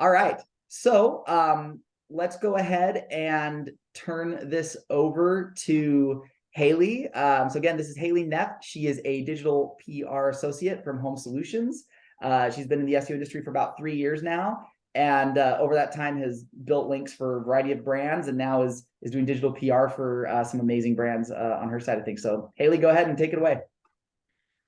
All right. So let's go ahead and turn this over to Hailey. So again, this is Hailey Neff. She is a digital PR associate from Home Solutions. She's been in the SEO industry for about 3 years now, and over that time has built links for a variety of brands, and now is doing digital PR for some amazing brands on her side of things. So Hailey, go ahead and take it away.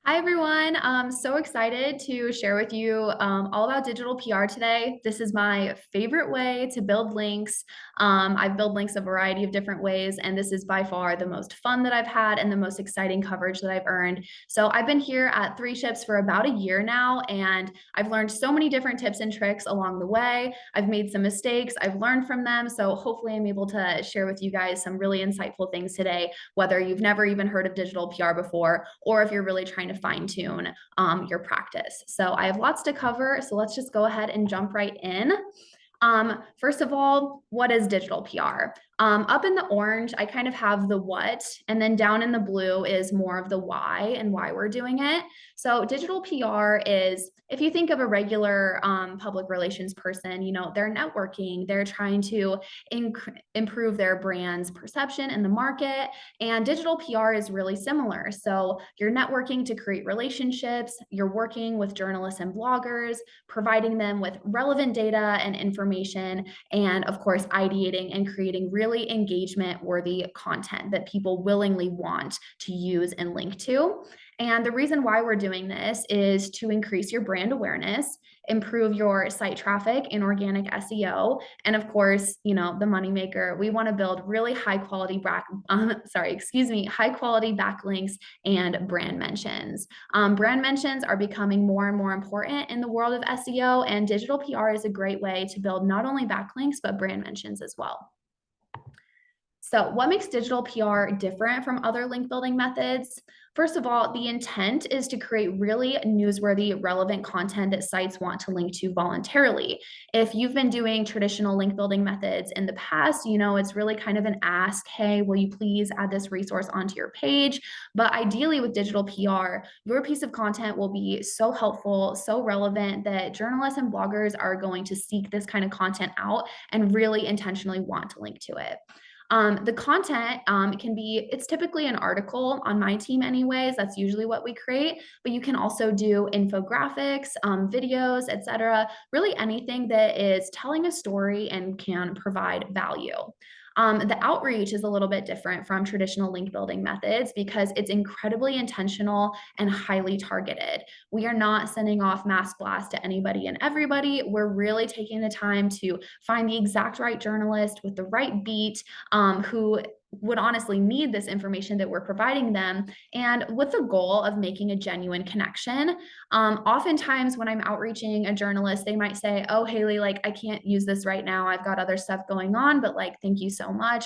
Hi, everyone. I'm so excited to share with you all about digital PR today. This is my favorite way to build links. I build links a variety of different ways, and this is by far the most fun that I've had and the most exciting coverage that I've earned. So I've been here at 3Ships for about a year now, and I've learned so many different tips and tricks along the way. I've made some mistakes, I've learned from them. So hopefully I'm able to share with you guys some really insightful things today, whether you've never even heard of digital PR before, or if you're really trying to fine tune your practice. So I have lots to cover. So let's just go ahead and jump right in. First of all, what is digital PR? Up in the orange, I kind of have the what, and then down in the blue is more of the why and why we're doing it. So digital PR is, if you think of a regular public relations person, they're networking, they're trying to improve their brand's perception in the market, and digital PR is really similar. So you're networking to create relationships, you're working with journalists and bloggers, providing them with relevant data and information, and of course, ideating and creating really engagement-worthy content that people willingly want to use and link to. And the reason why we're doing this is to increase your brand awareness, improve your site traffic and organic SEO, and of course, the moneymaker. We want to build really high quality high quality backlinks and brand mentions. Brand mentions are becoming more and more important in the world of SEO, and digital PR is a great way to build not only backlinks but brand mentions as well. So what makes digital PR different from other link building methods? First of all, the intent is to create really newsworthy, relevant content that sites want to link to voluntarily. If you've been doing traditional link building methods in the past, it's really kind of an ask, hey, will you please add this resource onto your page? But ideally with digital PR, your piece of content will be so helpful, so relevant that journalists and bloggers are going to seek this kind of content out and really intentionally want to link to it. The content it's typically an article on my team anyways. That's usually what we create, but you can also do infographics, videos, etc. Really anything that is telling a story and can provide value. The outreach is a little bit different from traditional link building methods because it's incredibly intentional and highly targeted. We are not sending off mass blast to anybody and everybody. We're really taking the time to find the exact right journalist with the right beat, who would honestly need this information that we're providing them, and with the goal of making a genuine connection. Oftentimes when I'm outreaching a journalist, they might say, oh, Hailey, I can't use this right now. I've got other stuff going on, but thank you so much.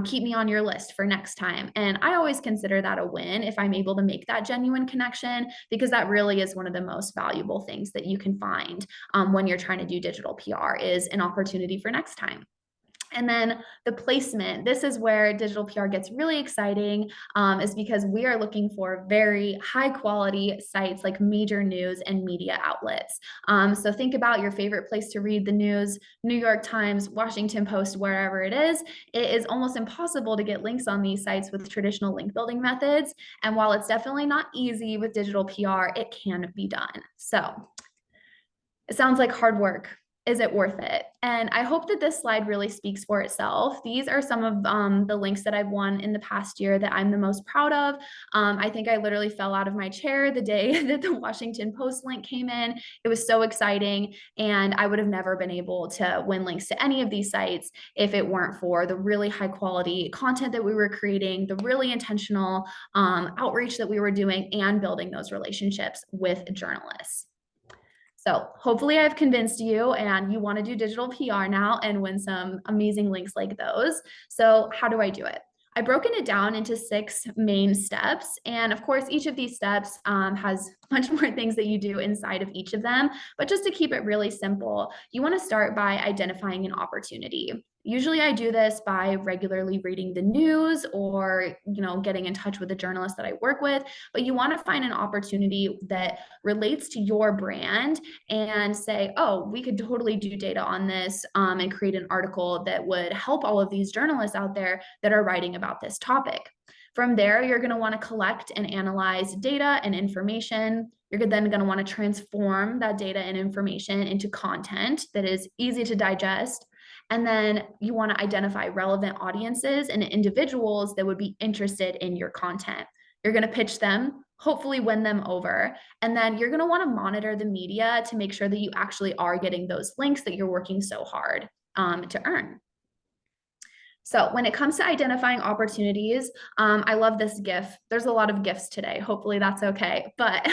Keep me on your list for next time. And I always consider that a win if I'm able to make that genuine connection, because that really is one of the most valuable things that you can find when you're trying to do digital PR, is an opportunity for next time. And then the placement, this is where digital PR gets really exciting, is because we are looking for very high quality sites like major news and media outlets. So think about your favorite place to read the news, New York Times, Washington Post, wherever it is. It is almost impossible to get links on these sites with traditional link building methods. And while it's definitely not easy with digital PR, it can be done. So it sounds like hard work. Is it worth it? And I hope that this slide really speaks for itself. These are some of the links that I've won in the past year that I'm the most proud of. I think I literally fell out of my chair the day that the Washington Post link came in. It was so exciting, and I would have never been able to win links to any of these sites if it weren't for the really high quality content that we were creating, the really intentional outreach that we were doing, and building those relationships with journalists. So hopefully I've convinced you and you want to do digital PR now and win some amazing links like those. So how do I do it? I've broken it down into 6 main steps. And of course, each of these steps has bunch more things that you do inside of each of them. But just to keep it really simple, you want to start by identifying an opportunity. Usually I do this by regularly reading the news or, getting in touch with a journalist that I work with, but you want to find an opportunity that relates to your brand and say, oh, we could totally do data on this, and create an article that would help all of these journalists out there that are writing about this topic. From there, you're going to want to collect and analyze data and information. You're then going to want to transform that data and information into content that is easy to digest. And then you want to identify relevant audiences and individuals that would be interested in your content. You're going to pitch them, hopefully win them over. And then you're going to want to monitor the media to make sure that you actually are getting those links that you're working so hard to earn. So when it comes to identifying opportunities, I love this GIF. There's a lot of GIFs today. Hopefully that's okay. But,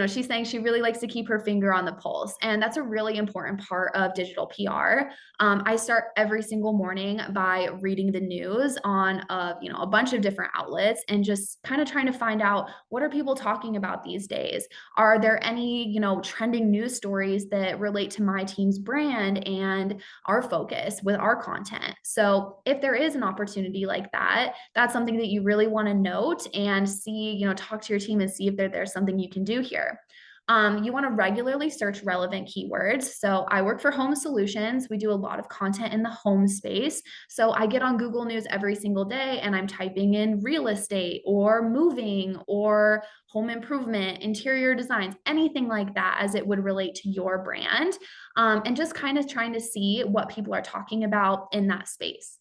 she's saying she really likes to keep her finger on the pulse. And that's a really important part of digital PR. I start every single morning by reading the news on, a bunch of different outlets and just kind of trying to find out, what are people talking about these days? Are there any, trending news stories that relate to my team's brand and our focus with our content? So if there is an opportunity like that, that's something that you really want to note and see, talk to your team and see if there's something you can do here. You want to regularly search relevant keywords. So I work for Home Solutions. We do a lot of content in the home space. So I get on Google News every single day and I'm typing in real estate or moving or home improvement, interior designs, anything like that as it would relate to your brand, and just kind of trying to see what people are talking about in that space.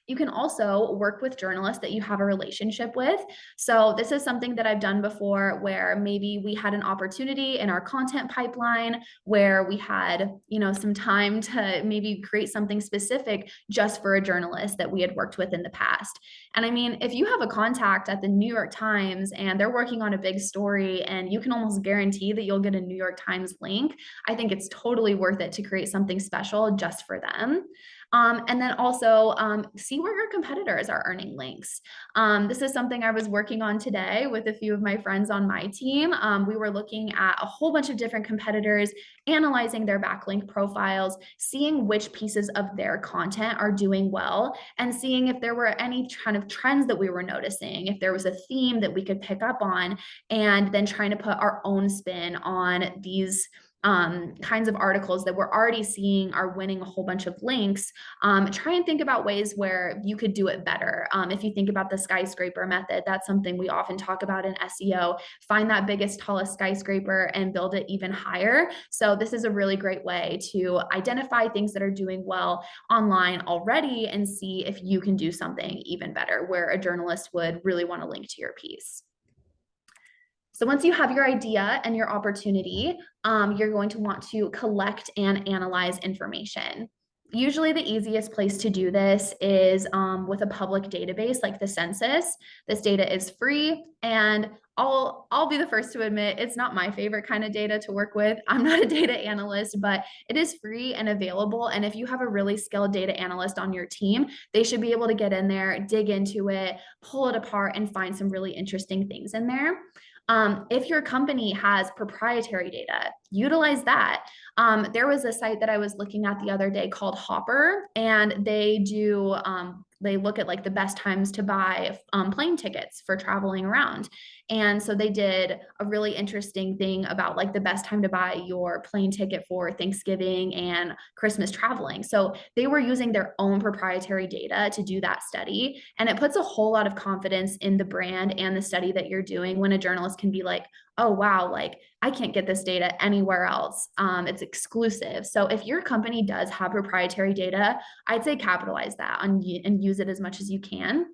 You can also work with journalists that you have a relationship with. So this is something that I've done before where maybe we had an opportunity in our content pipeline where we had, some time to maybe create something specific just for a journalist that we had worked with in the past. And I mean, if you have a contact at the New York Times and they're working on a big story and you can almost guarantee that you'll get a New York Times link, I think it's totally worth it to create something special just for them. And then also see where your competitors are earning links. This is something I was working on today with a few of my friends on my team. We were looking at a whole bunch of different competitors, analyzing their backlink profiles, seeing which pieces of their content are doing well, and seeing if there were any kind of trends that we were noticing, if there was a theme that we could pick up on, and then trying to put our own spin on these kinds of articles that we're already seeing are winning a whole bunch of links. Try and think about ways where you could do it better. If you think about the skyscraper method, that's something we often talk about in SEO. Find that biggest, tallest skyscraper and build it even higher. So this is a really great way to identify things that are doing well online already and see if you can do something even better where a journalist would really want to link to your piece. So once you have your idea and your opportunity, you're going to want to collect and analyze information. Usually the easiest place to do this is with a public database like the census. This data is free, and I'll be the first to admit it's not my favorite kind of data to work with. I'm not a data analyst, but it is free and available. And if you have a really skilled data analyst on your team, they should be able to get in there, dig into it, pull it apart, and find some really interesting things in there. If your company has proprietary data, utilize that. There was a site that I was looking at the other day called Hopper, and they look at like the best times to buy plane tickets for traveling around. And so they did a really interesting thing about like the best time to buy your plane ticket for Thanksgiving and Christmas traveling. So they were using their own proprietary data to do that study. And it puts a whole lot of confidence in the brand and the study that you're doing when a journalist can be like, oh, wow, like I can't get this data anywhere else. It's exclusive. So if your company does have proprietary data, I'd say capitalize that and use it as much as you can.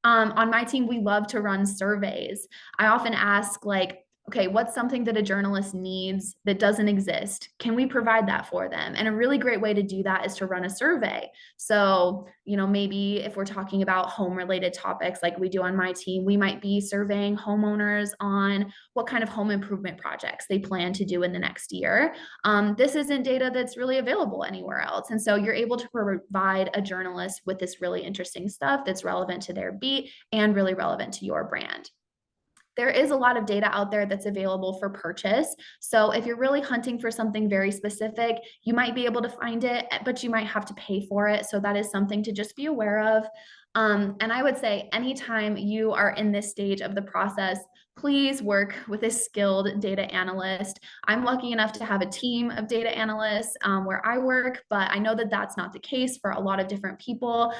On my team, we love to run surveys. I often ask like, okay, what's something that a journalist needs that doesn't exist? Can we provide that for them? And a really great way to do that is to run a survey. So, maybe if we're talking about home related topics like we do on my team, we might be surveying homeowners on what kind of home improvement projects they plan to do in the next year. This isn't data that's really available anywhere else. And so you're able to provide a journalist with this really interesting stuff that's relevant to their beat and really relevant to your brand. there is a lot of data out there that's available for purchase. So if you're really hunting for something very specific, you might be able to find it, but you might have to pay for it. So that is something to just be aware of. And I would say anytime you are in this stage of the process, please work with a skilled data analyst. I'm lucky enough to have a team of data analysts where I work, but I know that that's not the case for a lot of different people.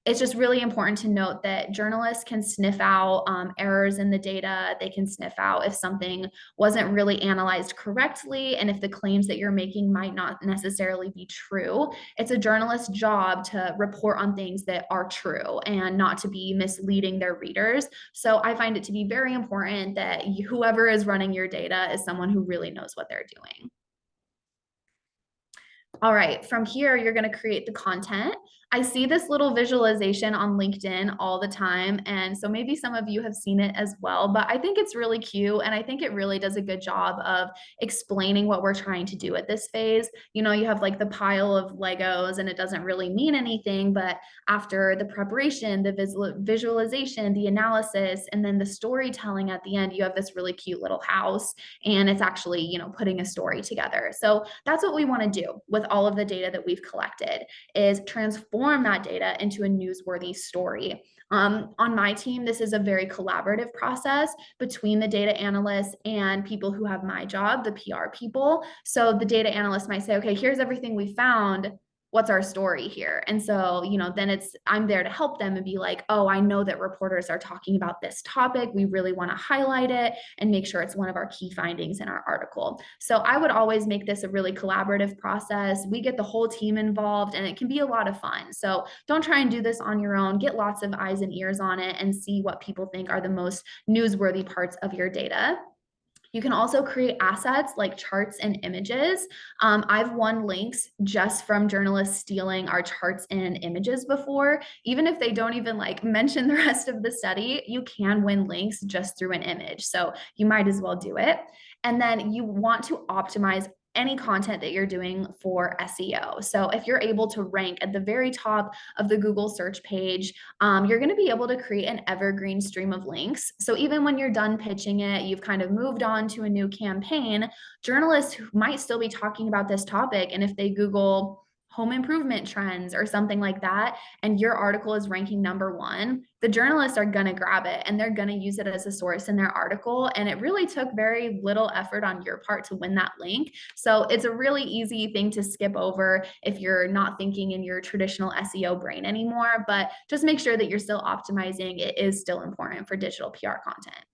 It's just really important to note that journalists can sniff out errors in the data. They can sniff out if something wasn't really analyzed correctly and if the claims that you're making might not necessarily be true. It's a journalist's job to report on things that are true and not to be misleading their readers. So I find it to be very important that whoever is running your data is someone who really knows what they're doing. All right, from here, you're going to create the content. I see this little visualization on LinkedIn all the time. And so maybe some of you have seen it as well, but I think it's really cute. And I think it really does a good job of explaining what we're trying to do at this phase. You know, you have like the pile of Legos and it doesn't really mean anything, but after the preparation, the visualization, the analysis, and then the storytelling at the end, you have this really cute little house and it's actually, you know, putting a story together. So that's what we want to do with all of the data that we've collected is transform that data into a newsworthy story. On my team, this is a very collaborative process between the data analysts and people who have my job, the PR people. So the data analyst might say, okay, here's everything we found. What's our story here? And so, you know, then I'm there to help them and be like, oh, I know that reporters are talking about this topic. We really want to highlight it and make sure it's one of our key findings in our article. So I would always make this a really collaborative process. We get the whole team involved and it can be a lot of fun. So don't try and do this on your own. Get lots of eyes and ears on it and see what people think are the most newsworthy parts of your data. You can also create assets like charts and images. I've won links just from journalists stealing our charts and images before. Even if they don't even like mention the rest of the study, you can win links just through an image. So you might as well do it. And then you want to optimize any content that you're doing for SEO. So if you're able to rank at the very top of the Google search page, you're going to be able to create an evergreen stream of links. So even when you're done pitching it, you've kind of moved on to a new campaign, journalists might still be talking about this topic. And if they Google home improvement trends or something like that, and your article is ranking #1, the journalists are going to grab it and they're going to use it as a source in their article. And it really took very little effort on your part to win that link. So it's a really easy thing to skip over if you're not thinking in your traditional SEO brain anymore, but just make sure that you're still optimizing. It is still important for digital PR content.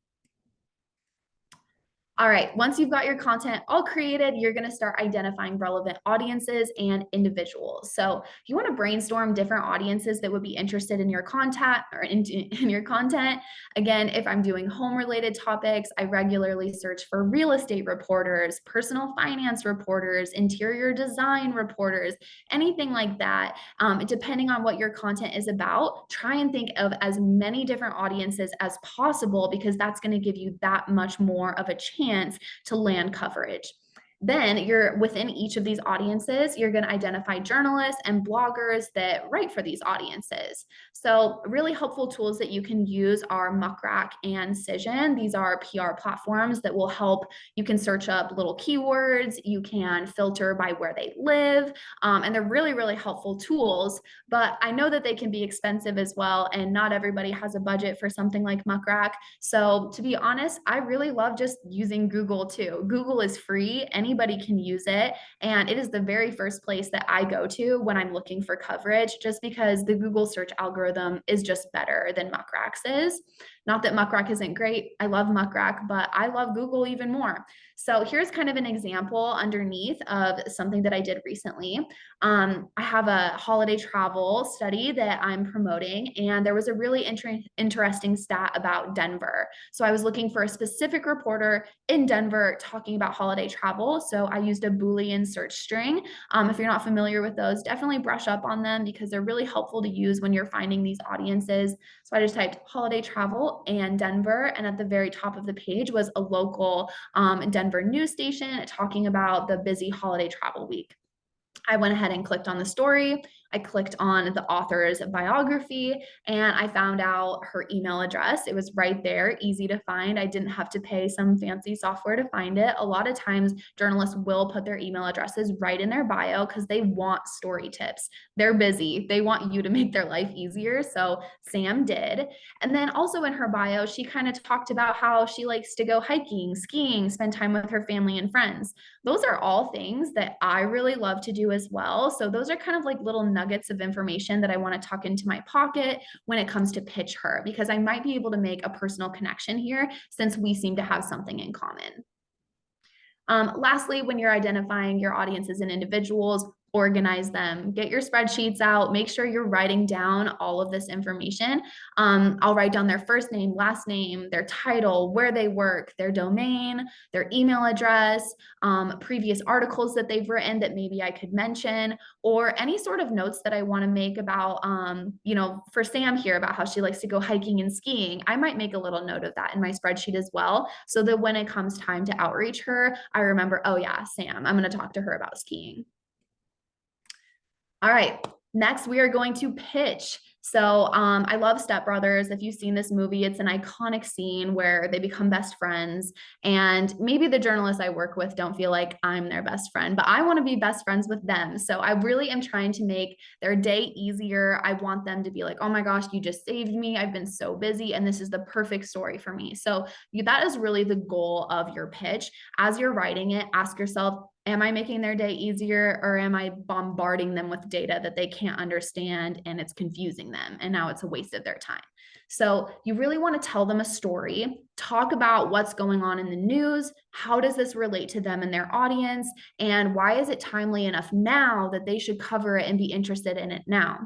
All right, once you've got your content all created, you're going to start identifying relevant audiences and individuals. So you want to brainstorm different audiences that would be interested in your content or in your content. Again, if I'm doing home related topics, I regularly search for real estate reporters, personal finance reporters, interior design reporters, anything like that. Depending on what your content is about, try and think of as many different audiences as possible because that's going to give you that much more of a chance to land coverage. Then you're within each of these audiences, you're going to identify journalists and bloggers that write for these audiences. So really helpful tools that you can use are Muckrack and Cision. These are PR platforms that will help. You can search up little keywords, you can filter by where they live, and they're really, really helpful tools. But I know that they can be expensive as well, and not everybody has a budget for something like Muckrack. So to be honest, I really love just using Google too. Google is free. Anybody can use it. And it is the very first place that I go to when I'm looking for coverage, just because the Google search algorithm is just better than Muckrack's is. Not that Muckrack isn't great. I love Muckrack, but I love Google even more. So here's kind of an example underneath of something that I did recently. I have a holiday travel study that I'm promoting, and there was a really interesting stat about Denver. So I was looking for a specific reporter in Denver talking about holiday travel. So I used a Boolean search string. If you're not familiar with those, definitely brush up on them because they're really helpful to use when you're finding these audiences. So I just typed holiday travel and Denver, and at the very top of the page was a local Denver news station talking about the busy holiday travel week. I went ahead and clicked on the story. I clicked on the author's biography and I found out her email address. It was right there, easy to find. I didn't have to pay some fancy software to find it. A lot of times, journalists will put their email addresses right in their bio because they want story tips. They're busy, they want you to make their life easier. So, Sam did. And then also in her bio, she kind of talked about how she likes to go hiking, skiing, spend time with her family and friends. Those are all things that I really love to do as well. So those are kind of like little nuggets of information that I want to tuck into my pocket when it comes to pitch her, because I might be able to make a personal connection here since we seem to have something in common. Lastly, when you're identifying your audiences and individuals, organize them, get your spreadsheets out, make sure you're writing down all of this information. I'll write down their first name, last name, their title, where they work, their domain, their email address, previous articles that they've written that maybe I could mention, or any sort of notes that I want to make about, for Sam here about how she likes to go hiking and skiing. I might make a little note of that in my spreadsheet as well, so that when it comes time to outreach her, I remember, oh yeah, Sam, I'm going to talk to her about skiing. All right, next we are going to pitch. So I love Step Brothers. If you've seen this movie, it's an iconic scene where they become best friends. And maybe the journalists I work with don't feel like I'm their best friend, but I want to be best friends with them. So I really am trying to make their day easier. I want them to be like, oh my gosh, you just saved me. I've been so busy, and this is the perfect story for me. So that is really the goal of your pitch. As you're writing it, ask yourself, am I making their day easier, or am I bombarding them with data that they can't understand and it's confusing them and now it's a waste of their time? So you really want to tell them a story, talk about what's going on in the news, how does this relate to them and their audience, and why is it timely enough now that they should cover it and be interested in it now?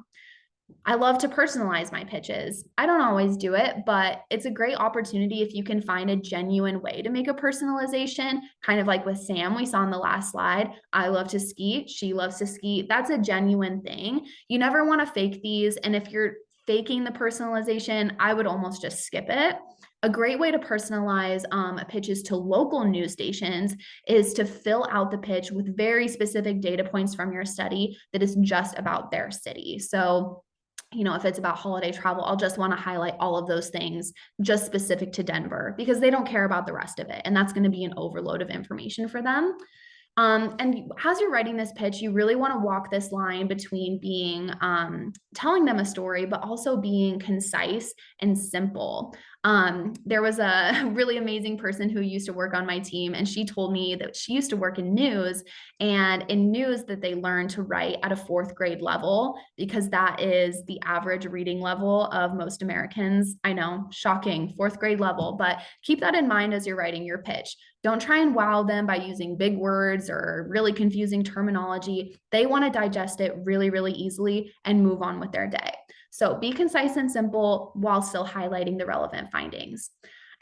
I love to personalize my pitches. I don't always do it, but it's a great opportunity if you can find a genuine way to make a personalization, kind of like with Sam, we saw in the last slide. I love to ski. She loves to ski. That's a genuine thing. You never want to fake these. And if you're faking the personalization, I would almost just skip it. A great way to personalize pitches to local news stations is to fill out the pitch with very specific data points from your study that is just about their city. So, if it's about holiday travel, I'll just want to highlight all of those things just specific to Denver because they don't care about the rest of it. And that's going to be an overload of information for them. And as you're writing this pitch, you really want to walk this line between being telling them a story, but also being concise and simple. There was a really amazing person who used to work on my team, and she told me that she used to work in news, and in news that they learn to write at a fourth grade level because that is the average reading level of most Americans. I know, shocking, fourth grade level, but keep that in mind as you're writing your pitch. Don't try and wow them by using big words or really confusing terminology. They want to digest it really, really easily and move on with their day. So be concise and simple while still highlighting the relevant findings.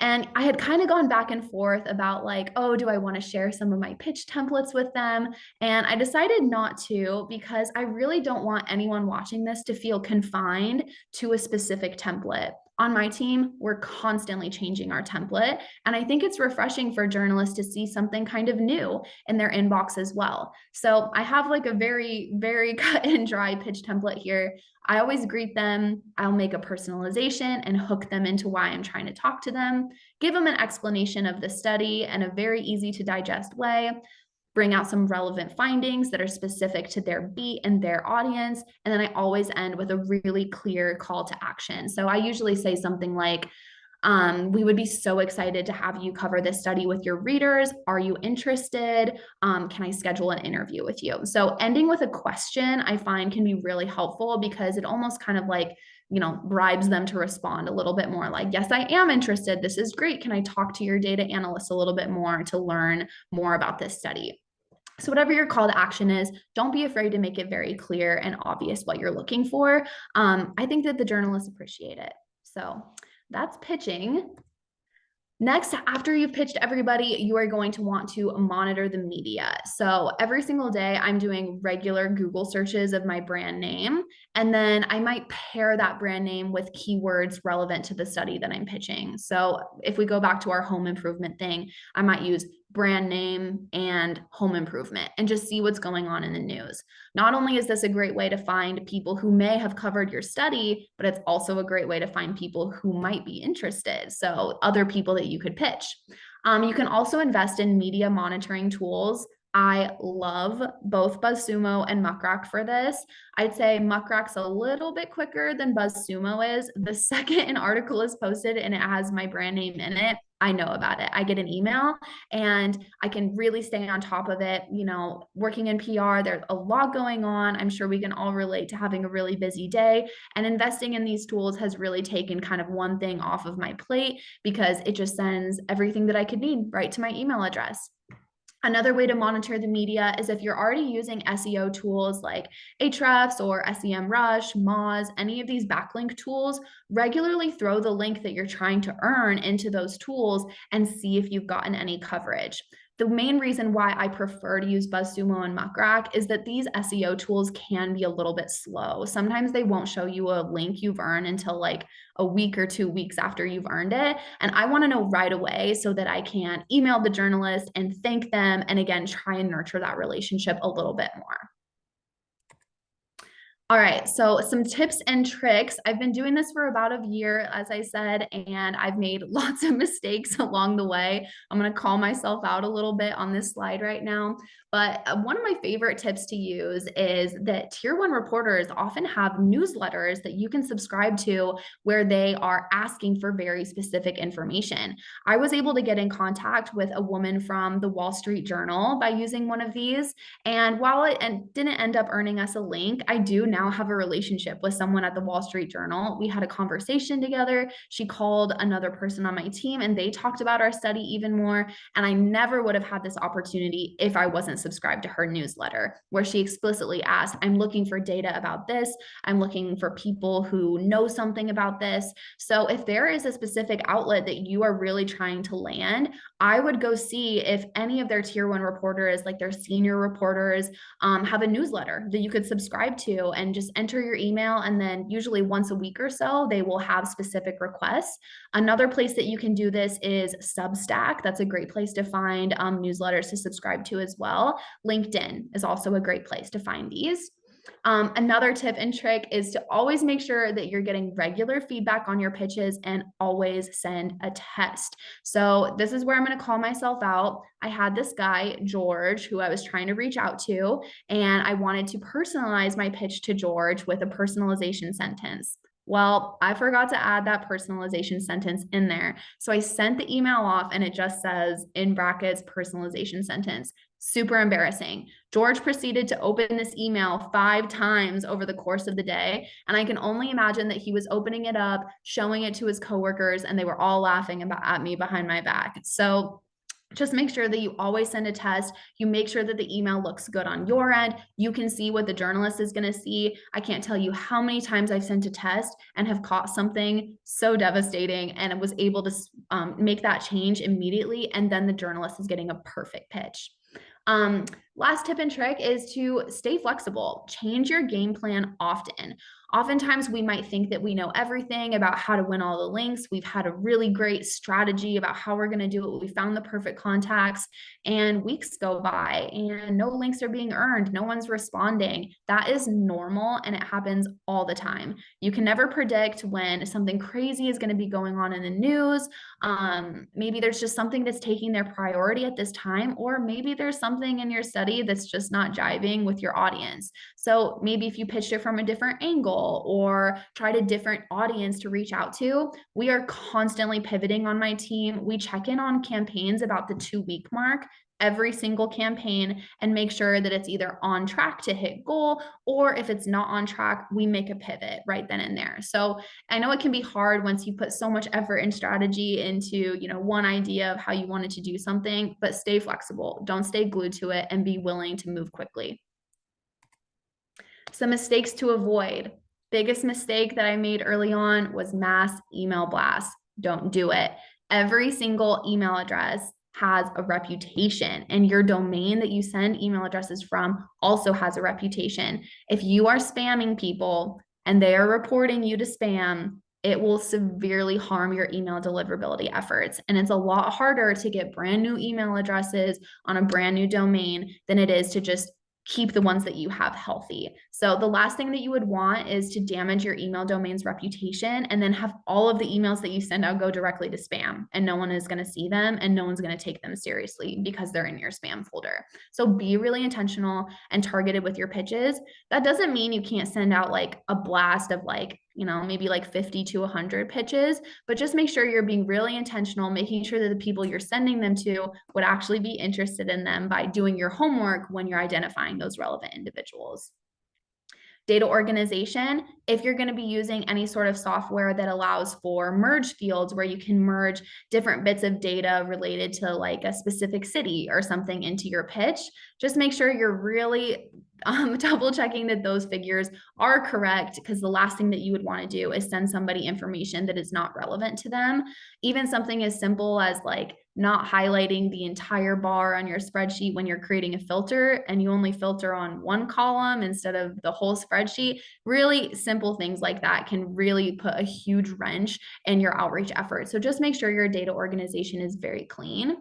And I had kind of gone back and forth about like, oh, do I want to share some of my pitch templates with them? And I decided not to because I really don't want anyone watching this to feel confined to a specific template. On my team, we're constantly changing our template. And I think it's refreshing for journalists to see something kind of new in their inbox as well. So I have like a very, very cut and dry pitch template here. I always greet them. I'll make a personalization and hook them into why I'm trying to talk to them, give them an explanation of the study in a very easy to digest way, bring out some relevant findings that are specific to their beat and their audience. And then I always end with a really clear call to action. So I usually say something like, we would be so excited to have you cover this study with your readers. Are you interested? Can I schedule an interview with you? So ending with a question I find can be really helpful because it almost kind of like, bribes them to respond a little bit more like, yes, I am interested. This is great. Can I talk to your data analyst a little bit more to learn more about this study? So whatever your call to action is, don't be afraid to make it very clear and obvious what you're looking for. I think that the journalists appreciate it. So that's pitching. Next, after you've pitched everybody, you are going to want to monitor the media. So every single day, I'm doing regular Google searches of my brand name, and then I might pair that brand name with keywords relevant to the study that I'm pitching. So if we go back to our home improvement thing, I might use brand name, and home improvement, and just see what's going on in the news. Not only is this a great way to find people who may have covered your study, but it's also a great way to find people who might be interested. So other people that you could pitch. You can also invest in media monitoring tools. I love both BuzzSumo and Muckrack for this. I'd say Muckrack's a little bit quicker than BuzzSumo is. The second an article is posted and it has my brand name in it, I know about it. I get an email and I can really stay on top of it. You know, working in PR, there's a lot going on. I'm sure we can all relate to having a really busy day. And investing in these tools has really taken kind of one thing off of my plate because it just sends everything that I could need right to my email address. Another way to monitor the media is if you're already using SEO tools like Ahrefs or SEMrush, Moz, any of these backlink tools, regularly throw the link that you're trying to earn into those tools and see if you've gotten any coverage. The main reason why I prefer to use BuzzSumo and Muckrack is that these SEO tools can be a little bit slow. Sometimes they won't show you a link you've earned until like a week or 2 weeks after you've earned it. And I want to know right away so that I can email the journalist and thank them. And again, try and nurture that relationship a little bit more. All right, so some tips and tricks. I've been doing this for about a year, as I said, and I've made lots of mistakes along the way. I'm going to call myself out a little bit on this slide right now. But one of my favorite tips to use is that tier one reporters often have newsletters that you can subscribe to where they are asking for very specific information. I was able to get in contact with a woman from the Wall Street Journal by using one of these. And while it didn't end up earning us a link, I do now have a relationship with someone at the Wall Street Journal. We had a conversation together. She called another person on my team and they talked about our study even more. And I never would have had this opportunity if I wasn't subscribed to her newsletter, where she explicitly asked, I'm looking for data about this. I'm looking for people who know something about this. So if there is a specific outlet that you are really trying to land, I would go see if any of their tier one reporters, like their senior reporters, have a newsletter that you could subscribe to and just enter your email. And then usually once a week or so, they will have specific requests. Another place that you can do this is Substack. That's a great place to find newsletters to subscribe to as well. LinkedIn is also a great place to find these. Another tip and trick is to always make sure that you're getting regular feedback on your pitches and always send a test. So this is where I'm going to call myself out. I had this guy, George, who I was trying to reach out to, and I wanted to personalize my pitch to George with a personalization sentence. Well, I forgot to add that personalization sentence in there. So I sent the email off and it just says in brackets, personalization sentence. Super embarrassing. George proceeded to open this email 5 times over the course of the day. And I can only imagine that he was opening it up, showing it to his coworkers, and they were all laughing at me behind my back. So just make sure that you always send a test. You make sure that the email looks good on your end. You can see what the journalist is going to see. I can't tell you how many times I've sent a test and have caught something so devastating and was able to make that change immediately. And then the journalist is getting a perfect pitch. Last tip and trick is to stay flexible. Change your game plan often. Oftentimes we might think that we know everything about how to win all the links. We've had a really great strategy about how we're going to do it. We found the perfect contacts and weeks go by and no links are being earned. No one's responding. That is normal and it happens all the time. You can never predict when something crazy is going to be going on in the news. Maybe there's just something that's taking their priority at this time, or maybe there's something in your study that's just not jiving with your audience. So maybe if you pitched it from a different angle or tried a different audience to reach out to, we are constantly pivoting on my team. We check in on campaigns about the 2-week mark every single campaign and make sure that it's either on track to hit goal, or if it's not on track, we make a pivot right then and there. So I know it can be hard once you put so much effort and strategy into, one idea of how you wanted to do something, but stay flexible. Don't stay glued to it and be willing to move quickly. Some mistakes to avoid. Biggest mistake that I made early on was mass email blasts. Don't do it. Every single email address has a reputation, and your domain that you send email addresses from also has a reputation. If you are spamming people and they are reporting you to spam, it will severely harm your email deliverability efforts. And it's a lot harder to get brand new email addresses on a brand new domain than it is to just keep the ones that you have healthy. So the last thing that you would want is to damage your email domain's reputation and then have all of the emails that you send out go directly to spam, and no one is going to see them and no one's going to take them seriously because they're in your spam folder. So be really intentional and targeted with your pitches. That doesn't mean you can't send out like a blast of like, maybe like 50 to 100 pitches, but just make sure you're being really intentional, making sure that the people you're sending them to would actually be interested in them by doing your homework when you're identifying those relevant individuals. Data organization, if you're going to be using any sort of software that allows for merge fields where you can merge different bits of data related to like a specific city or something into your pitch, just make sure you're really double checking that those figures are correct, because the last thing that you would want to do is send somebody information that is not relevant to them. Even something as simple as like not highlighting the entire bar on your spreadsheet when you're creating a filter and you only filter on one column instead of the whole spreadsheet. Really simple things like that can really put a huge wrench in your outreach effort. So just make sure your data organization is very clean.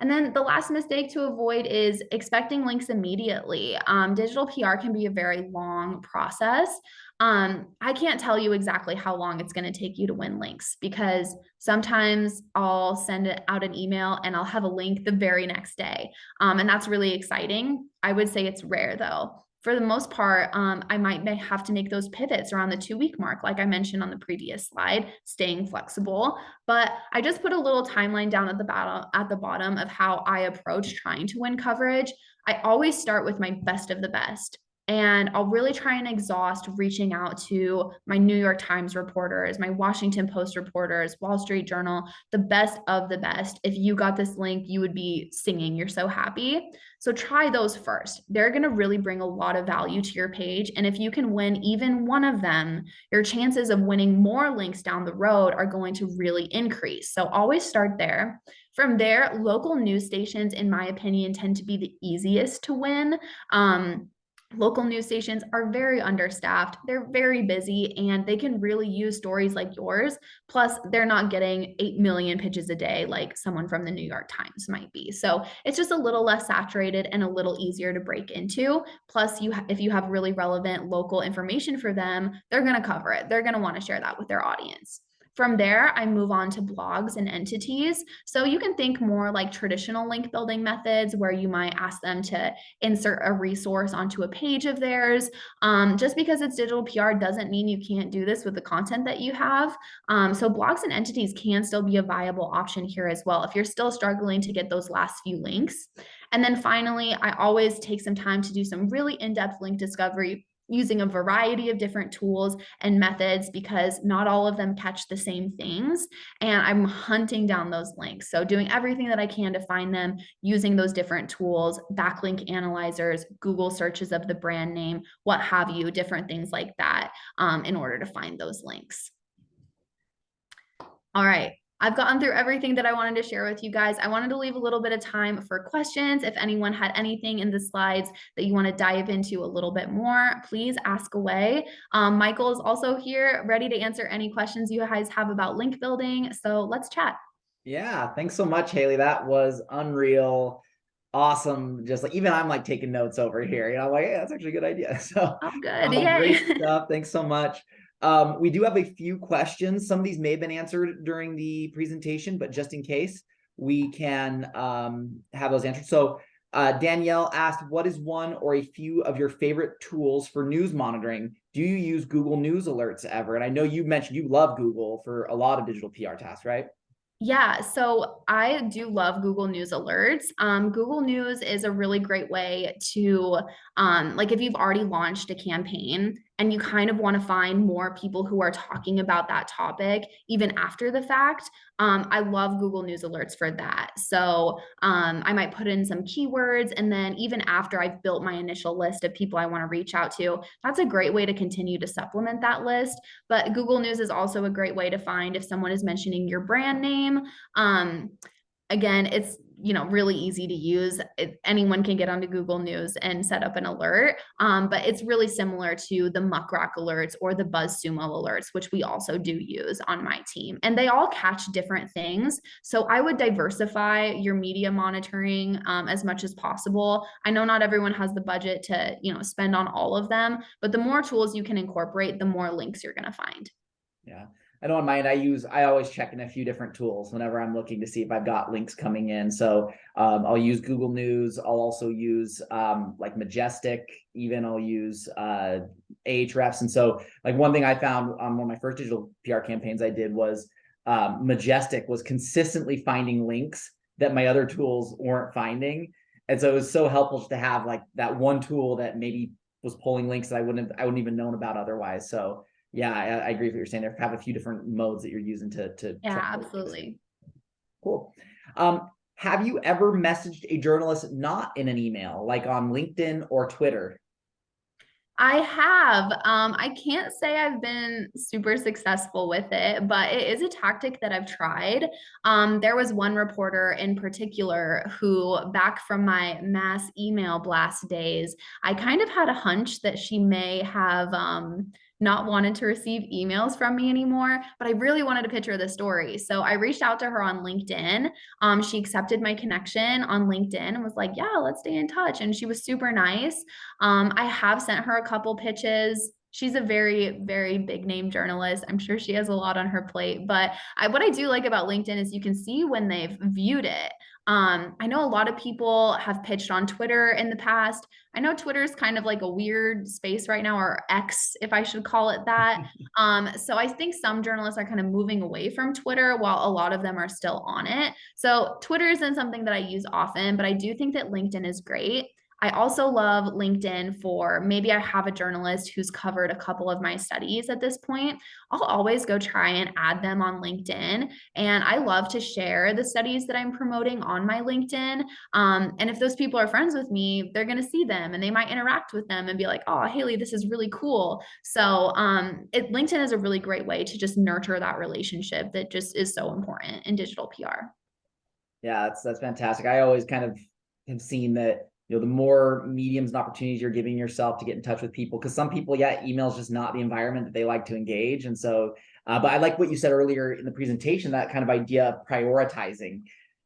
And then the last mistake to avoid is expecting links immediately. Digital PR can be a very long process. I can't tell you exactly how long it's going to take you to win links, because sometimes I'll send out an email and I'll have a link the very next day. And that's really exciting. I would say it's rare though. For the most part, I might have to make those pivots around the 2-week mark, like I mentioned on the previous slide, staying flexible. But I just put a little timeline down at the bottom of how I approach trying to win coverage. I always start with my best of the best. And I'll really try and exhaust reaching out to my New York Times reporters, my Washington Post reporters, Wall Street Journal, the best of the best. If you got this link, you would be singing. You're so happy. So try those first. They're going to really bring a lot of value to your page. And if you can win even one of them, your chances of winning more links down the road are going to really increase. So always start there. From there, local news stations, in my opinion, tend to be the easiest to win. Local news stations are very understaffed. They're very busy and they can really use stories like yours. Plus, they're not getting 8 million pitches a day like someone from the New York Times might be. So it's just a little less saturated and a little easier to break into. Plus, if you have really relevant local information for them, they're going to cover it. They're going to want to share that with their audience. From there, I move on to blogs and entities. So you can think more like traditional link building methods where you might ask them to insert a resource onto a page of theirs. Just because it's digital PR doesn't mean you can't do this with the content that you have. So blogs and entities can still be a viable option here as well if you're still struggling to get those last few links. And then finally, I always take some time to do some really in-depth link discovery using a variety of different tools and methods, because not all of them catch the same things. And I'm hunting down those links. So doing everything that I can to find them using those different tools, backlink analyzers, Google searches of the brand name, what have you, different things like that, in order to find those links. All right. I've gotten through everything that I wanted to share with you guys. I wanted to leave a little bit of time for questions. If anyone had anything in the slides that you want to dive into a little bit more, please ask away. Michael is also here, ready to answer any questions you guys have about link building. So let's chat. Yeah, thanks so much, Hailey. That was unreal. Awesome. Just like, even I'm like taking notes over here. I'm like, yeah, that's actually a good idea. So Oh, good. Yay. great stuff. Thanks so much. We do have a few questions. Some of these may have been answered during the presentation, but just in case, we can have those answered. So Danielle asked, what is one or a few of your favorite tools for news monitoring? Do you use Google News alerts ever? And I know you mentioned you love Google for a lot of digital PR tasks, right? Yeah, so I do love Google News alerts. Google News is a really great way to, like if you've already launched a campaign and you kind of want to find more people who are talking about that topic, even after the fact, I love Google News alerts for that. So I might put in some keywords, and then even after I've built my initial list of people I want to reach out to, that's a great way to continue to supplement that list. But Google News is also a great way to find if someone is mentioning your brand name. Again, it's really easy to use. Anyone can get onto Google News and set up an alert. But it's really similar to the Muck Rock alerts or the BuzzSumo alerts, which we also do use on my team. And they all catch different things. So I would diversify your media monitoring as much as possible. I know not everyone has the budget to, spend on all of them, but the more tools you can incorporate, the more links you're going to find. Yeah. I know on mine, I always check in a few different tools whenever I'm looking to see if I've got links coming in. So I'll use Google News. I'll also use like Majestic, even I'll use Ahrefs. And so like one thing I found on one of my first digital PR campaigns I did was Majestic was consistently finding links that my other tools weren't finding. And so it was so helpful to have like that one tool that maybe was pulling links that I wouldn't even known about otherwise. So yeah, I agree with what you're saying. There have a few different modes that you're using to yeah, absolutely. Cool. Have you ever messaged a journalist not in an email, like on LinkedIn or Twitter? I have. I can't say I've been super successful with it, but it is a tactic that I've tried. There was one reporter in particular who, back from my mass email blast days, I kind of had a hunch that she may have not wanted to receive emails from me anymore, but I really wanted a picture of the story. So I reached out to her on LinkedIn. She accepted my connection on LinkedIn and was like, yeah, let's stay in touch. And she was super nice. I have sent her a couple pitches. She's a very, very big name journalist. I'm sure she has a lot on her plate. But what I do like about LinkedIn is you can see when they've viewed it. I know a lot of people have pitched on Twitter in the past. I know Twitter is kind of like a weird space right now, or X, if I should call it that. So I think some journalists are kind of moving away from Twitter while a lot of them are still on it. So Twitter isn't something that I use often, but I do think that LinkedIn is great. I also love LinkedIn for maybe I have a journalist who's covered a couple of my studies at this point. I'll always go try and add them on LinkedIn. And I love to share the studies that I'm promoting on my LinkedIn. And if those people are friends with me, they're going to see them and they might interact with them and be like, oh, Hailey, this is really cool. So LinkedIn is a really great way to just nurture that relationship that just is so important in digital PR. Yeah, that's fantastic. I always kind of have seen that the more mediums and opportunities you're giving yourself to get in touch with people, because some people, yeah, email is just not the environment that they like to engage. And so but I like what you said earlier in the presentation, that kind of idea of prioritizing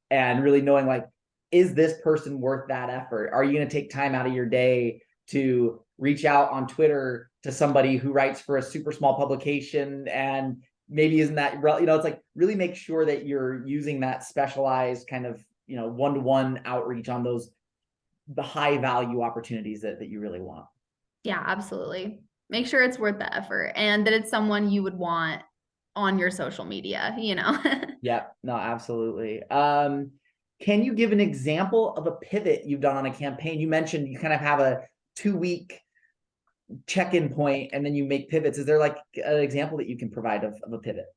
and really knowing, like, is this person worth that effort? Are you going to take time out of your day to reach out on Twitter to somebody who writes for a super small publication and maybe isn't that, it's like really make sure that you're using that specialized kind of one-to-one outreach on the high value opportunities that you really want. Yeah, absolutely. Make sure it's worth the effort and that it's someone you would want on your social media. Yeah, no, absolutely. Can you give an example of a pivot you've done on a campaign? You mentioned you kind of have a 2-week check-in point and then you make pivots. Is there like an example that you can provide of a pivot?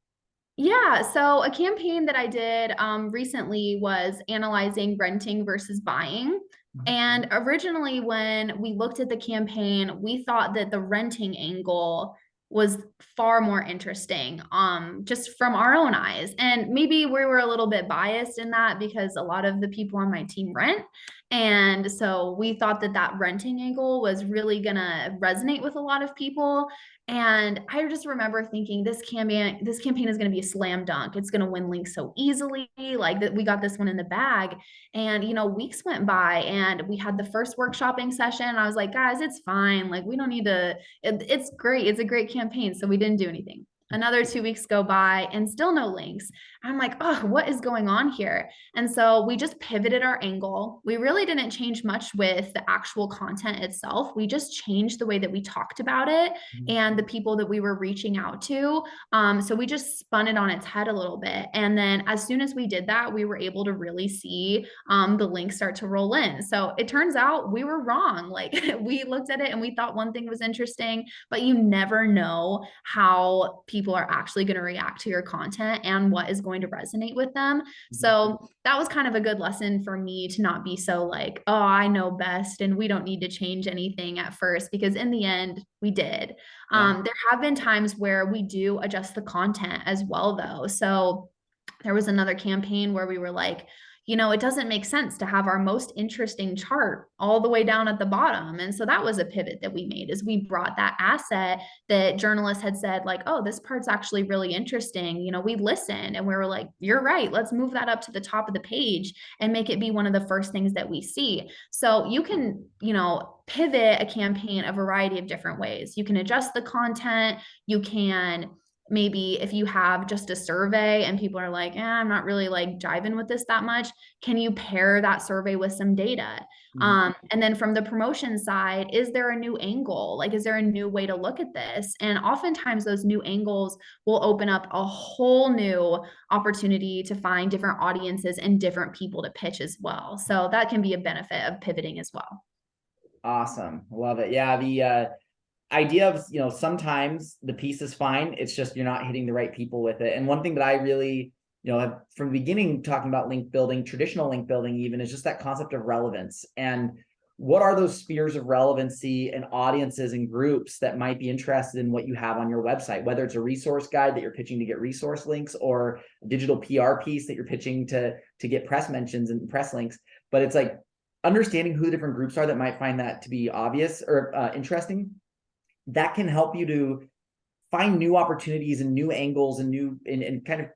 Yeah, so a campaign that I did recently was analyzing renting versus buying. And originally, when we looked at the campaign, we thought that the renting angle was far more interesting, just from our own eyes. And maybe we were a little bit biased in that because a lot of the people on my team rent. And so we thought that that renting angle was really going to resonate with a lot of people. And I just remember thinking this campaign is going to be a slam dunk. It's going to win links so easily. Like that, we got this one in the bag. And weeks went by, and we had the first workshopping session. And I was like, guys, it's fine. Like we don't need to. It's great. It's a great campaign. So we didn't do anything. Another 2 weeks go by and still no links. I'm like, oh, what is going on here? And so we just pivoted our angle. We really didn't change much with the actual content itself. We just changed the way that we talked about it and the people that we were reaching out to. So we just spun it on its head a little bit. And then as soon as we did that, we were able to really see the links start to roll in. So it turns out we were wrong. Like we looked at it and we thought one thing was interesting, but you never know how people are actually going to react to your content and what is going to resonate with them. So that was kind of a good lesson for me to not be so like, oh, I know best and we don't need to change anything at first, because in the end, we did. There have been times where we do adjust the content as well, though. So there was another campaign where we were like, it doesn't make sense to have our most interesting chart all the way down at the bottom. And so that was a pivot that we made, is we brought that asset that journalists had said, like, oh, this part's actually really interesting. We listened and we were like, you're right, let's move that up to the top of the page and make it be one of the first things that we see. So you can, pivot a campaign a variety of different ways. You can adjust the content. You can, maybe if you have just a survey and people are like, I'm not really like jiving with this that much, can you pair that survey with some data? And then from the promotion side, is there a new angle? Like, is there a new way to look at this? And oftentimes those new angles will open up a whole new opportunity to find different audiences and different people to pitch as well. So that can be a benefit of pivoting as well. Awesome. Love it. Yeah. The idea of, sometimes the piece is fine. It's just, you're not hitting the right people with it. And one thing that I really, have from the beginning talking about link building, traditional link building even, is just that concept of relevance. And what are those spheres of relevancy and audiences and groups that might be interested in what you have on your website, whether it's a resource guide that you're pitching to get resource links, or a digital PR piece that you're pitching to get press mentions and press links. But it's like understanding who the different groups are that might find that to be obvious or interesting. That can help you to find new opportunities and new angles and and kind of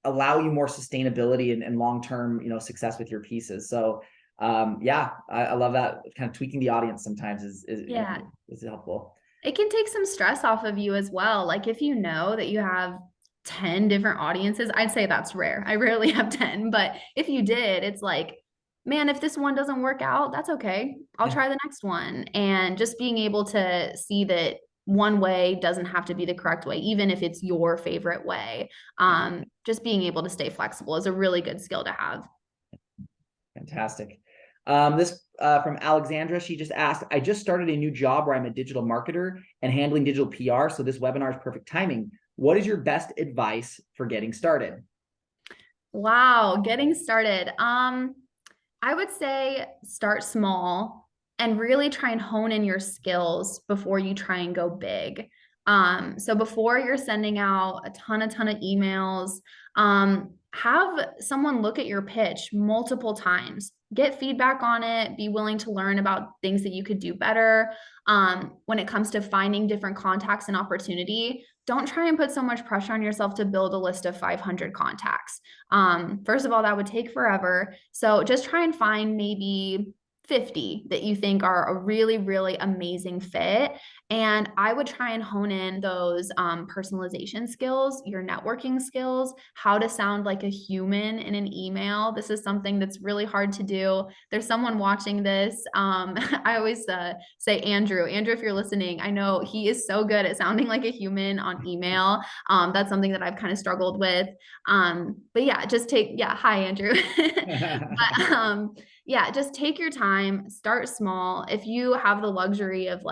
allow you more sustainability and long-term, success with your pieces. So I love that. Kind of tweaking the audience sometimes is helpful. It can take some stress off of you as well. Like, if you know that you have 10 different audiences, I'd say that's rare. I rarely have 10, but if you did, it's like, man, if this one doesn't work out, that's okay. I'll try the next one. And just being able to see that one way doesn't have to be the correct way, even if it's your favorite way. Just being able to stay flexible is a really good skill to have. Fantastic. This from Alexandra, she just asked, I just started a new job where I'm a digital marketer and handling digital PR. So this webinar is perfect timing. What is your best advice for getting started? Wow, getting started. I would say start small and really try and hone in your skills before you try and go big. So before you're sending out a ton of emails, have someone look at your pitch multiple times, get feedback on it, be willing to learn about things that you could do better. When it comes to finding different contacts and opportunity, don't try and put so much pressure on yourself to build a list of 500 contacts. First of all, that would take forever. So just try and find maybe 50 that you think are a really, really amazing fit. And I would try and hone in those personalization skills, your networking skills, how to sound like a human in an email. This is something that's really hard to do. There's someone watching this. I always say, Andrew, if you're listening, I know he is so good at sounding like a human on email. That's something that I've kind of struggled with. But yeah, hi, Andrew. But, just take your time, start small. If you have the luxury of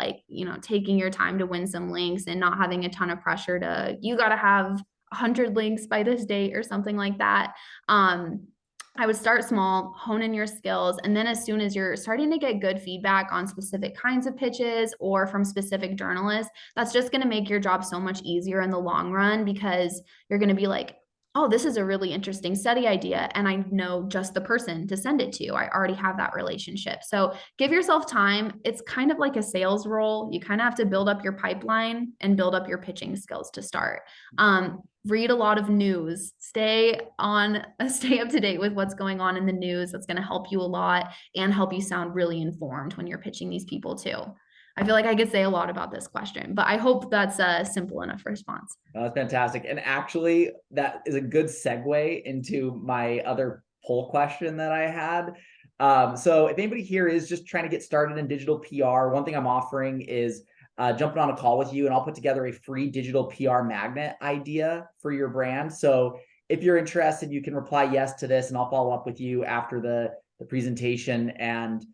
taking your time to win some links and not having a ton of pressure you got to have 100 links by this date or something like that. I would start small, hone in your skills. And then as soon as you're starting to get good feedback on specific kinds of pitches or from specific journalists, that's just going to make your job so much easier in the long run, because you're going to be like, oh, this is a really interesting study idea, and I know just the person to send it to. I already have that relationship. So give yourself time. It's kind of like a sales role. You kind of have to build up your pipeline and build up your pitching skills to start. Read a lot of news. Stay up to date with what's going on in the news. That's going to help you a lot and help you sound really informed when you're pitching these people too. I feel like I could say a lot about this question, but I hope that's a simple enough response. That's fantastic. And actually, that is a good segue into my other poll question that I had. So if anybody here is just trying to get started in digital PR, one thing I'm offering is jumping on a call with you, and I'll put together a free digital PR magnet idea for your brand. So if you're interested, you can reply yes to this, and I'll follow up with you after the presentation, and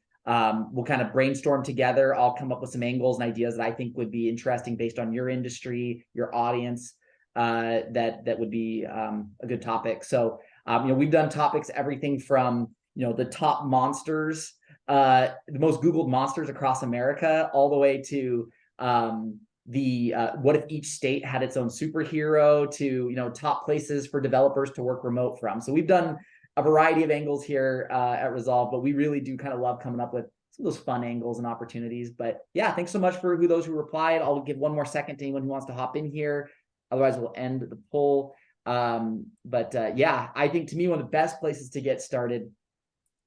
we'll kind of brainstorm together. I'll come up with some angles and ideas that I think would be interesting based on your industry, your audience, that would be a good topic. So, we've done topics, everything from, the top monsters, the most Googled monsters across America, all the way to what if each state had its own superhero, to, top places for developers to work remote from. So we've done a variety of angles here at Resolve, but we really do kind of love coming up with some of those fun angles and opportunities. But yeah, thanks so much for those who replied. I'll give one more second to anyone who wants to hop in here. Otherwise, we'll end the poll. Yeah, I think to me, one of the best places to get started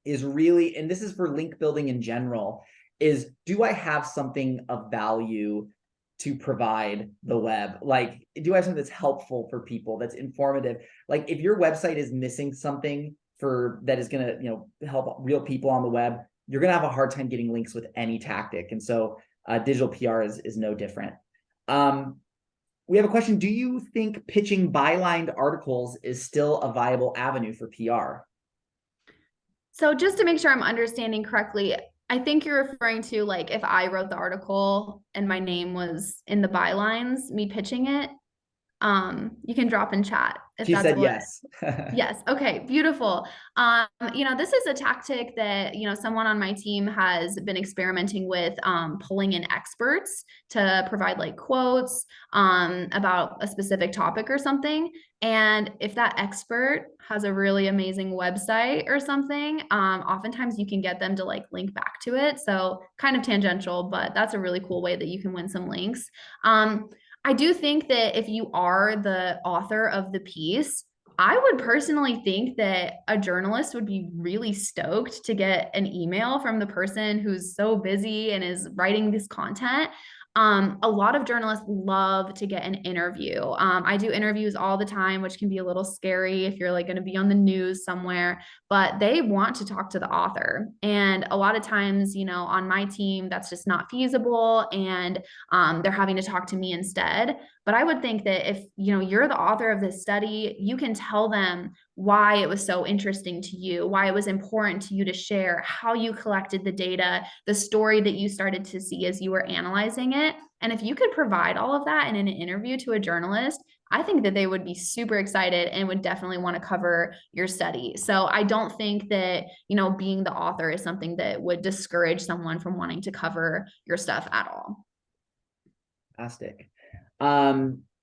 is really, and this is for link building in general, is do I have something of value to provide the web? Like, do I have something that's helpful for people, that's informative? Like, if your website is missing something that is going to, help real people on the web, you're going to have a hard time getting links with any tactic. And so digital PR is no different. We have a question. Do you think pitching bylined articles is still a viable avenue for PR? So just to make sure I'm understanding correctly, I think you're referring to like if I wrote the article and my name was in the bylines, me pitching it. You can drop in chat if She that's said what. yes. Yes. Okay. Beautiful. This is a tactic that, someone on my team has been experimenting with, pulling in experts to provide like quotes, about a specific topic or something. And if that expert has a really amazing website or something, oftentimes you can get them to like link back to it. So kind of tangential, but that's a really cool way that you can win some links. I do think that if you are the author of the piece, I would personally think that a journalist would be really stoked to get an email from the person who's so busy and is writing this content. A lot of journalists love to get an interview. I do interviews all the time, which can be a little scary if you're like going to be on the news somewhere, but they want to talk to the author. And a lot of times, on my team, that's just not feasible. And they're having to talk to me instead. But I would think that if you're the author of this study, you can tell them why it was so interesting to you, why it was important to you to share, how you collected the data, the story that you started to see as you were analyzing it. And if you could provide all of that in an interview to a journalist, I think that they would be super excited and would definitely want to cover your study. So I don't think that, being the author is something that would discourage someone from wanting to cover your stuff at all. Fantastic.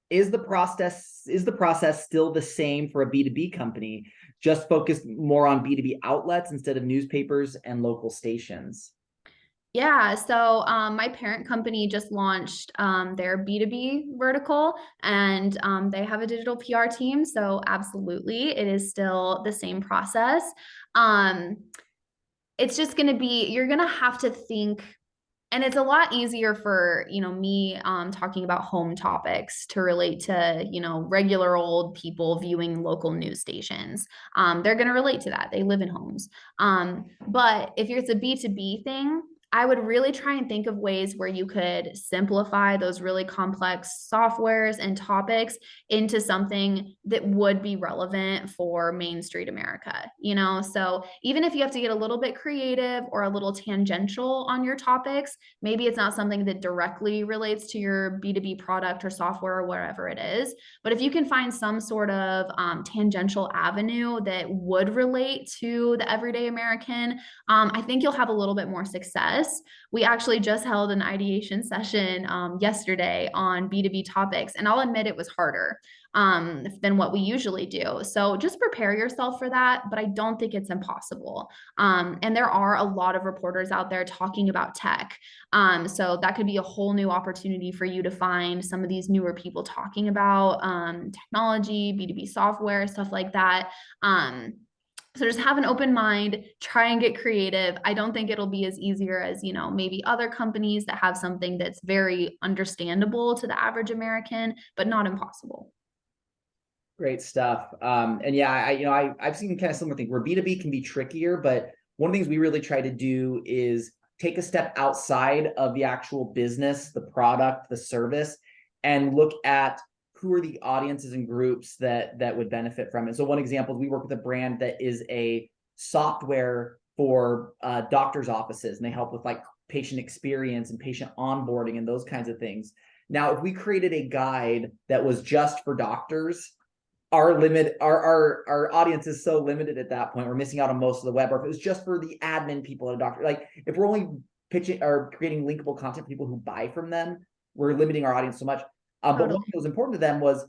Is the process still the same for a B2B company, just focused more on B2B outlets instead of newspapers and local stations? Yeah, so my parent company just launched their B2B vertical, and they have a digital PR team. So absolutely, it is still the same process. It's just going to be, you're going to have to think, and it's a lot easier for me talking about home topics to relate to regular old people viewing local news stations. They're going to relate to that. They live in homes. But if it's a B2B thing, I would really try and think of ways where you could simplify those really complex softwares and topics into something that would be relevant for Main Street America, So even if you have to get a little bit creative or a little tangential on your topics, maybe it's not something that directly relates to your B2B product or software or wherever it is. But if you can find some sort of tangential avenue that would relate to the everyday American, I think you'll have a little bit more success. We actually just held an ideation session yesterday on B2B topics, and I'll admit it was harder than what we usually do. So just prepare yourself for that, but I don't think it's impossible. And there are a lot of reporters out there talking about tech. So that could be a whole new opportunity for you to find some of these newer people talking about technology, B2B software, stuff like that. So just have an open mind, try and get creative. I don't think it'll be as easier as, maybe other companies that have something that's very understandable to the average American, but not impossible. Great stuff. And yeah, I've seen kind of similar things where B2B can be trickier, but one of the things we really try to do is take a step outside of the actual business, the product, the service, and look at who are the audiences and groups that would benefit from it. So one example is we work with a brand that is a software for doctors' offices, and they help with like patient experience and patient onboarding and those kinds of things. Now, if we created a guide that was just for doctors, our audience is so limited at that point. We're missing out on most of the web. Or if it was just for the admin people at a doctor, like if we're only pitching or creating linkable content for people who buy from them, we're limiting our audience so much. But one Totally. thing that was important to them was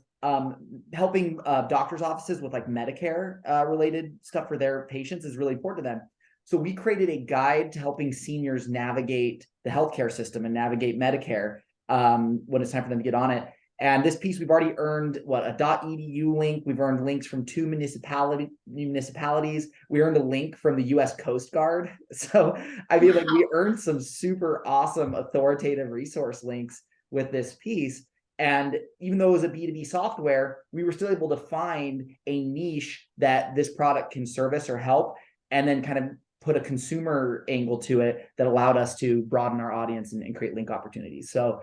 helping doctors' offices with like Medicare related stuff for their patients is really important to them. So we created a guide to helping seniors navigate the healthcare system and navigate Medicare when it's time for them to get on it. And this piece, we've already earned what, a .edu link. We've earned links from 2 municipalities. We earned a link from the U.S. Coast Guard. So I mean, like we earned some super awesome authoritative resource links with this piece. And even though it was a B2B software, we were still able to find a niche that this product can service or help, and then kind of put a consumer angle to it that allowed us to broaden our audience and create link opportunities. So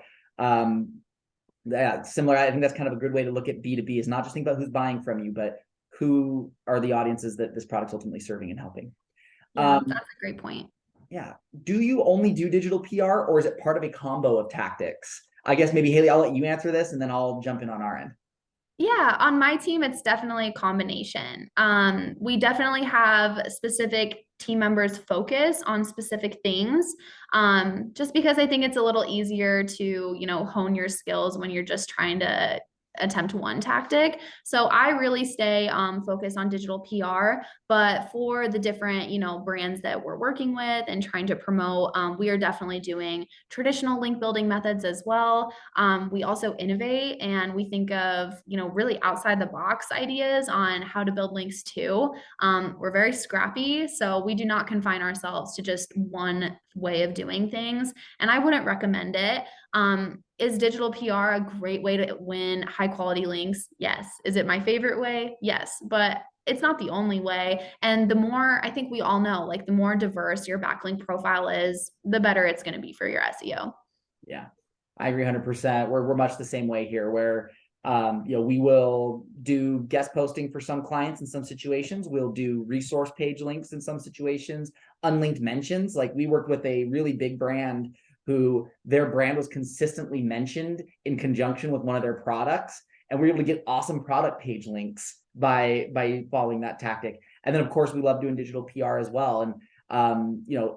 yeah, similar. I think that's kind of a good way to look at B2B, is not just think about who's buying from you, but who are the audiences that this product's ultimately serving and helping. Yeah, that's a great point. Yeah. Do you only do digital PR, or is it part of a combo of tactics? I guess maybe Hailey, I'll let you answer this and then I'll jump in on our end. Yeah, on my team, it's definitely a combination. We definitely have specific team members focus on specific things, just because I think it's a little easier to, hone your skills when you're just trying to attempt one tactic. So I really stay focused on digital PR, but for the different, brands that we're working with and trying to promote, we are definitely doing traditional link building methods as well. We also innovate and we think of, really outside the box ideas on how to build links too. We're very scrappy, so we do not confine ourselves to just one way of doing things. And I wouldn't recommend it. Is digital PR a great way to win high quality links? Yes. Is it my favorite way? Yes. But it's not the only way. And the more, I think we all know, like the more diverse your backlink profile is, the better it's going to be for your SEO. Yeah, I agree 100%. We're much the same way here, where we will do guest posting for some clients in some situations. We'll do resource page links in some situations, unlinked mentions. Like we worked with a really big brand who their brand was consistently mentioned in conjunction with one of their products, and we were able to get awesome product page links by following that tactic. And then of course we love doing digital PR as well. And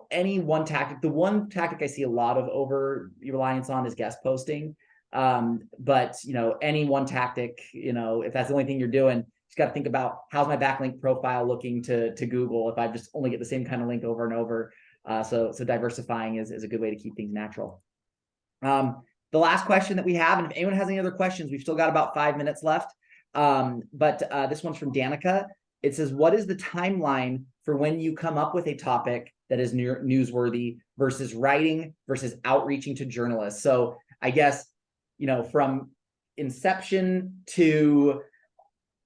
any one tactic, the one tactic I see a lot of over reliance on is guest posting. But any one tactic, if that's the only thing you're doing, you just got to think about, how's my backlink profile looking to Google if I just only get the same kind of link over and over. So diversifying is a good way to keep things natural. The last question that we have, and if anyone has any other questions, we've still got about 5 minutes left. But this one's from Danica. It says, what is the timeline for when you come up with a topic that is newsworthy versus writing versus outreaching to journalists? So I guess, from inception to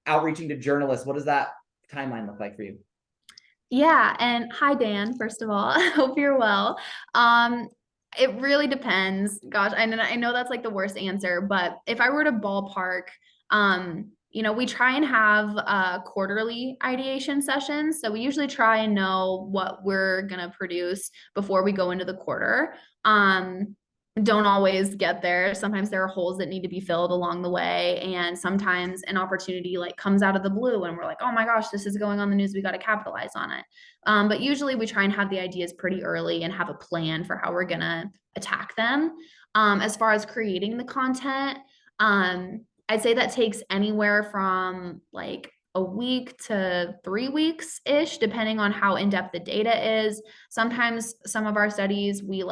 outreaching to journalists, what does that timeline look like for you? Yeah, and hi Dan, first of all. I hope you're well. It really depends. Gosh, I know that's like the worst answer, but if I were to ballpark, we try and have quarterly ideation sessions. So we usually try and know what we're gonna produce before we go into the quarter. Don't always get there. Sometimes there are holes that need to be filled along the way. And sometimes an opportunity like comes out of the blue and we're like, oh my gosh, this is going on the news. We got to capitalize on it. But usually we try and have the ideas pretty early and have a plan for how we're going to attack them. As far as creating the content, I'd say that takes anywhere from like a week to 3 weeks ish, depending on how in depth the data is. Sometimes some of our studies, we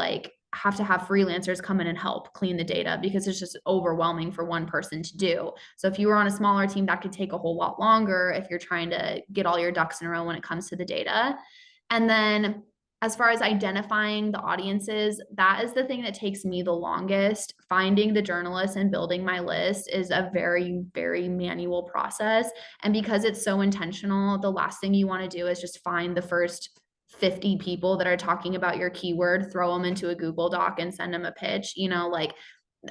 have to have freelancers come in and help clean the data because it's just overwhelming for one person to do. So if you were on a smaller team, that could take a whole lot longer if you're trying to get all your ducks in a row when it comes to the data. And then as far as identifying the audiences, that is the thing that takes me the longest. Finding the journalists and building my list is a very, very manual process. And because it's so intentional, the last thing you want to do is just find the first 50 people that are talking about your keyword, throw them into a Google Doc and send them a pitch.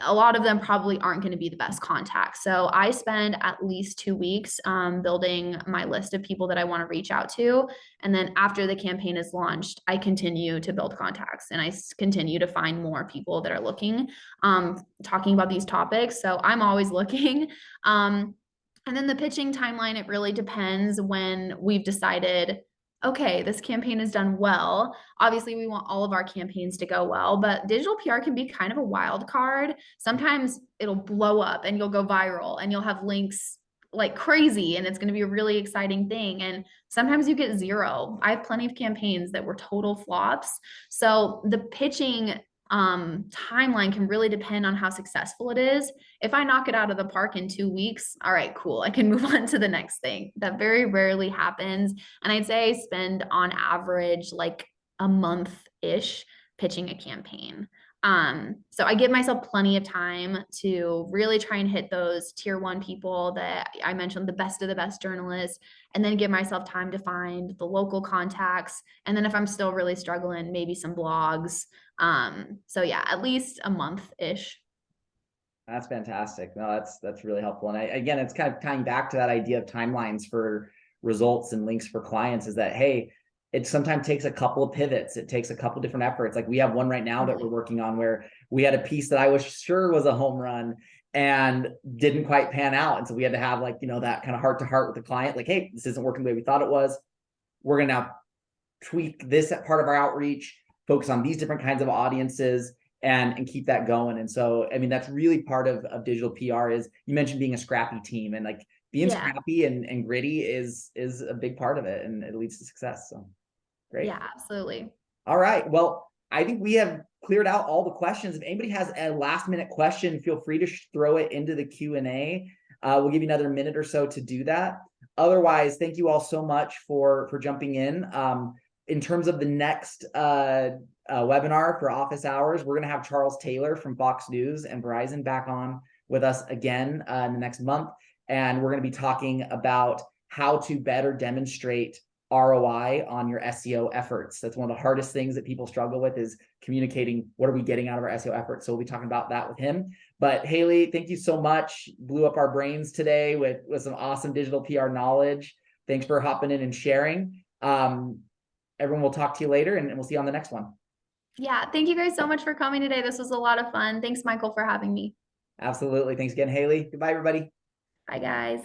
A lot of them probably aren't going to be the best contacts. So I spend at least 2 weeks building my list of people that I want to reach out to. And then after the campaign is launched, I continue to build contacts and I continue to find more people that are looking, talking about these topics. So I'm always looking. And then the pitching timeline, it really depends when we've decided, okay, this campaign has done well. Obviously, we want all of our campaigns to go well, but digital PR can be kind of a wild card. Sometimes it'll blow up and you'll go viral and you'll have links like crazy and it's going to be a really exciting thing. And sometimes you get zero. I have plenty of campaigns that were total flops. So the pitching timeline can really depend on how successful it is. If I knock it out of the park in 2 weeks, all right, cool. I can move on to the next thing. That very rarely happens. And I'd say I spend on average like a month-ish pitching a campaign. So I give myself plenty of time to really try and hit those tier one people that I mentioned, the best of the best journalists, and then give myself time to find the local contacts. And then if I'm still really struggling, maybe some blogs. So yeah, at least a month-ish. That's fantastic. No, that's really helpful. And again, it's kind of tying back to that idea of timelines for results and links for clients is that, hey, it sometimes takes a couple of pivots. It takes a couple different efforts. Like we have one right now that we're working on where we had a piece that I was sure was a home run and didn't quite pan out. And so we had to have like, that kind of heart to heart with the client, like, hey, this isn't working the way we thought it was. We're going to now tweak this part of our outreach, focus on these different kinds of audiences and keep that going. And so, I mean, that's really part of digital PR is you mentioned being a scrappy team and like being scrappy and gritty is a big part of it and it leads to success. So great. Yeah, absolutely. All right. Well, I think we have cleared out all the questions. If anybody has a last minute question, feel free to throw it into the Q&A. We'll give you another minute or so to do that. Otherwise, thank you all so much for jumping in. In terms of the next webinar for office hours, we're going to have Charles Taylor from Fox News and Verizon back on with us again in the next month. And we're going to be talking about how to better demonstrate ROI on your SEO efforts. That's one of the hardest things that people struggle with is communicating what are we getting out of our SEO efforts. So we'll be talking about that with him. But Hailey, thank you so much. Blew up our brains today with some awesome digital PR knowledge. Thanks for hopping in and sharing. Everyone will talk to you later and we'll see you on the next one. Yeah, thank you guys so much for coming today. This was a lot of fun. Thanks, Michael, for having me. Absolutely. Thanks again, Hailey. Goodbye, everybody. Bye, guys.